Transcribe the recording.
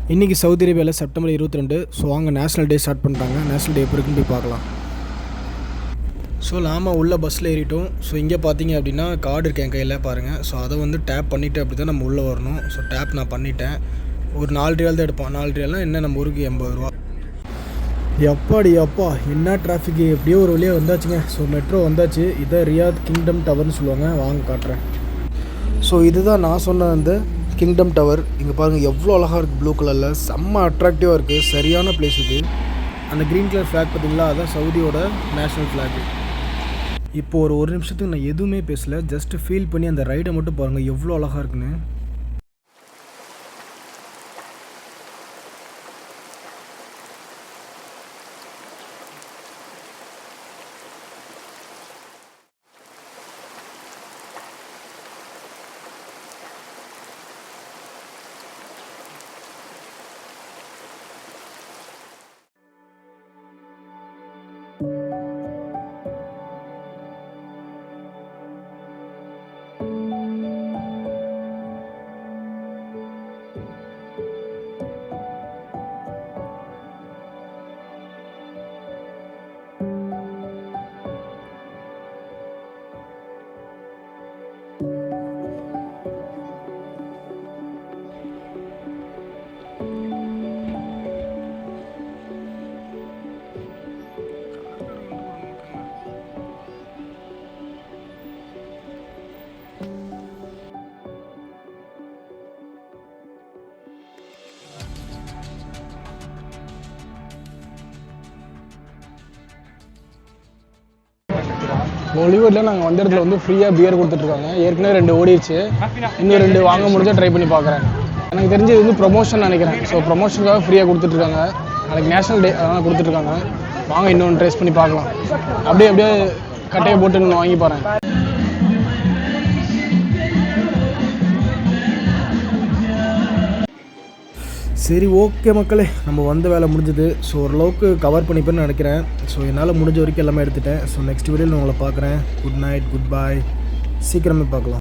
இன்றைக்கி சவுதி அரேபியாவில் September 22. So அங்கே நேஷ்னல் டே ஸ்டார்ட் பண்ணிட்டாங்க. நேஷ்னல் டே எப்போ இருக்குன்னு போய் பார்க்கலாம். ஸோ நாம் உள்ள பஸ்ஸில் ஏறிட்டோம். ஸோ இங்கே பார்த்தீங்க அப்படின்னா கார்டு இருக்கு என் கையில் பாருங்கள். ஸோ அதை வந்து டேப் பண்ணிவிட்டு அப்படி தான் நம்ம உள்ளே வரணும். ஸோ டேப் நான் பண்ணிட்டேன். ஒரு 4 ரியால் தான் எடுப்போம். 4 ரியால்னால் என்ன நம்ம ஊருக்கு 80 ரூபா. எப்பாடி அப்பா என்ன டிராஃபிக்கு, எப்படியோ ஒரு வழியாக வந்தாச்சுங்க. ஸோ மெட்ரோ வந்தாச்சு. இதை ரியாத் கிங்டம் டவர்னு சொல்லுவாங்க. வாங்க காட்டுறேன். ஸோ இதுதான் நான் சொன்ன அந்த கிங்டம் டவர். இங்கே பாருங்கள் எவ்வளோ அழகாக இருக்குது. ப்ளூ கலரில் செம்ம அட்ராக்டிவாக இருக்குது. சரியான பிளேஸ் இது. அந்த க்ரீன் கலர் ஃப்ளாக் பார்த்தீங்களா, அதுதான் சவுதியோட நேஷ்னல் ஃப்ளாக். இப்போது ஒரு நிமிஷத்துக்கு நான் எதுவுமே பேசலை, ஜஸ்ட் ஃபீல் பண்ணி அந்த ரைடை மட்டும் பாருங்கள் எவ்வளோ அழகாக இருக்குன்னு. பாலிவுட்டில் நாங்கள் வந்த இடத்துல வந்து ஃப்ரீயாக பியர் கொடுத்துட்ருக்காங்க. ஏற்கனவே 2 ஓடிடுச்சு, இன்னும் 2 வாங்க முடிஞ்சால் ட்ரை பண்ணி பார்க்குறேன். எனக்கு தெரிஞ்சு இது வந்து ப்ரொமோஷன் நினைக்கிறேன். ஸோ ப்ரொமோஷனுக்காக ஃப்ரீயாக கொடுத்துட்ருக்காங்க. நாளைக்கு நேஷனல் டே அதனால் கொடுத்துட்ருக்காங்க. வாங்க இன்னொன்று ட்ரைஸ் பண்ணி பார்க்கலாம். அப்படியே கட்டையை போட்டு இன்னும் வாங்கி பாருங்க. சரி ஓகே மக்களே, நம்ம வந்த வேலை முடிஞ்சது. ஸோ ஓரளவுக்கு கவர் பண்ணிப்பேன்னு நினைக்கிறேன். ஸோ என்னால் முடிஞ்ச வரைக்கும் எல்லாமே எடுத்துட்டேன். ஸோ நெக்ஸ்ட் வீடியோவில் நான் உங்களை பார்க்குறேன். குட் நைட், குட் பாய். சீக்கிரமே பார்க்கலாம்.